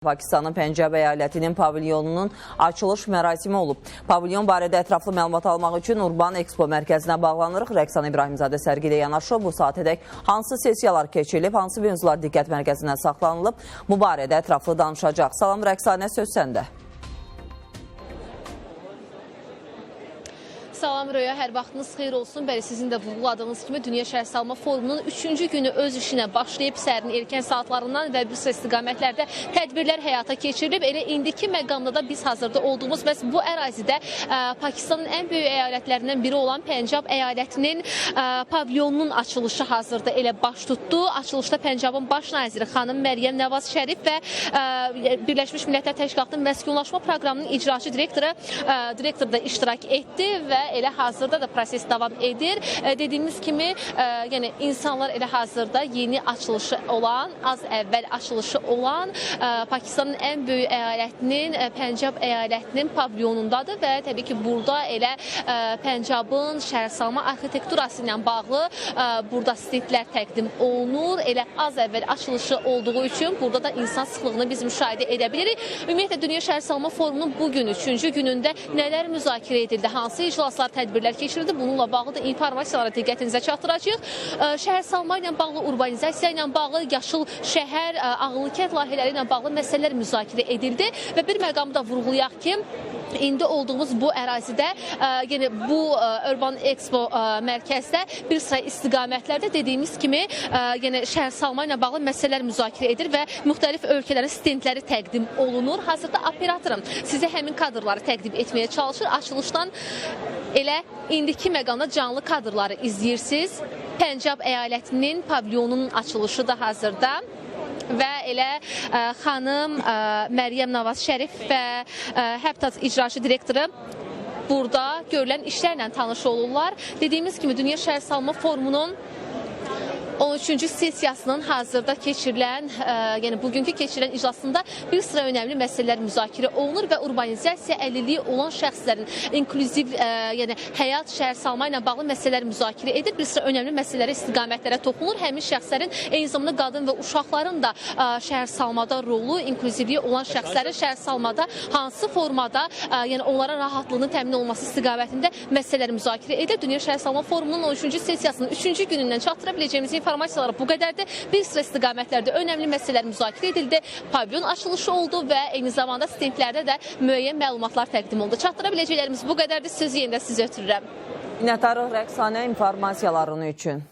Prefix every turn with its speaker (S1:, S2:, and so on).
S1: Pakistanın Pəncəb əyalətinin pavilyonunun açılış mərasimi olub. Pavilyon barədə ətraflı məlumat almaq üçün Urban Expo mərkəzinə bağlanırıq. Rəqsan İbrahimzadə sərgidə yanaşıb. Bu saatədək hansı sessiyalar keçirilib, hansı mövzular diqqət mərkəzinə saxlanılıb? Bu barədə ətraflı danışacaq. Salam Rəqsanə, söz səndə.
S2: Salam Röya, hər vaxtınız xeyir olsun. Bəli, sizin də vurguladığınız kimi Dünya Şəhərsalma Forumunun 3-cü günü öz işinə başlayıb səhərin erkən saatlarından və bir sıra istiqamətlərdə tədbirlər həyata keçirilib. Elə indiki məqamda da biz hazırda olduğumuz məhz bu ərazidə Pakistanın ən böyük əyalətlərindən biri olan Pəncəb əyalətinin pavilyonunun açılışı hazırda elə baş tutdu. Açılışda Pəncəbin baş naziri xanım Məryəm Nəvaz Şərif və Birləşmiş Millətlər Təşkilatının məskunlaşma proqramının icraçı direktoru da iştirak etdi və elə hazırda da proses davam edir. Dediyimiz kimi, yəni insanlar elə hazırda yeni açılışı olan, az əvvəl açılışı olan Pakistanın ən böyük əyalətinin, Pəncəb əyalətinin pavilyonundadır və təbii ki, burada elə Pəncəbin şəhərsalma arxitekturası ilə bağlı burada stendlər təqdim olunur. Elə az əvvəl açılışı olduğu üçün burada da insan sıxlığını biz müşahidə edə bilirik. Ümumiyyətlə, Dünya Şəhərsalma Forumunun bugün 3-cü günündə nələr müzakirə edildi, hansı iclaslar, tədbirlər keçirildi. Bununla bağlı da informasiyaları diqqətinizə çatdıracağıq. Şəhərsalma ilə bağlı, urbanizasiya ilə bağlı, yaşıl şəhər, ağıllı kənd layihələri ilə bağlı məsələlər müzakirə edildi və bir məqamda vurğulayaq ki, İndi olduğumuz bu ərazidə, yəni bu Urban Expo mərkəzdə bir sıra istiqamətlərdə dediyimiz kimi, yəni şəhərsalma ilə bağlı məsələlər müzakirə edir və müxtəlif ölkələrin stendləri təqdim olunur. Hazırda operatorum sizə həmin kadrları təqdim etməyə çalışır. Açılışdan elə indiki məqamda canlı kadrları izləyirsiniz. Pəncəb əyalətinin pavilyonunun açılışı da hazırda. Və elə xanım Məryəm Nəvaz Şərif və Həbtat icraçı direktoru burada görülən işlərlə tanış olurlar. Dediyimiz kimi Dünya Şəhərsalma Forumunun 13-cü sessiyasının hazırda keçirilən, yəni bugünkü keçirilən iclasında bir sıra önəmli məsələlər müzakirə olunur və urbanizasiya əlilliyi olan şəxslərin inklüziv, yəni həyat şəhərsalma ilə bağlı məsələlər müzakirə edir. Bir sıra önəmli məsələlərə, istiqamətlərə toxunur. Həmin şəxslərin, eyni zamanda qadın və uşaqların da şəhərsalmada rolu, inklüzivliyi olan şəxslərin şəhərsalmada hansı formada, yəni onların rahatlığının təmin olunması istiqamətində məsələlər müzakirə edir. Dünya Şəhərsalma Forumunun 13-cü sessiyasının 3-cü günündən çatdıra biləcəyimiz informasiyalar bu qədərdir. Bir sıra istiqamətlərdə önəmli məsələlər müzakirə edildi. Pavilyon açılışı oldu və eyni zamanda stendlərdə də müəyyən məlumatlar təqdim oldu. Çatdıra biləcəklərimiz bu qədərdir. Sözü yenə də sizə ötürürəm.
S1: Minnətdarıq Rəqsanə informasiyaların üçün.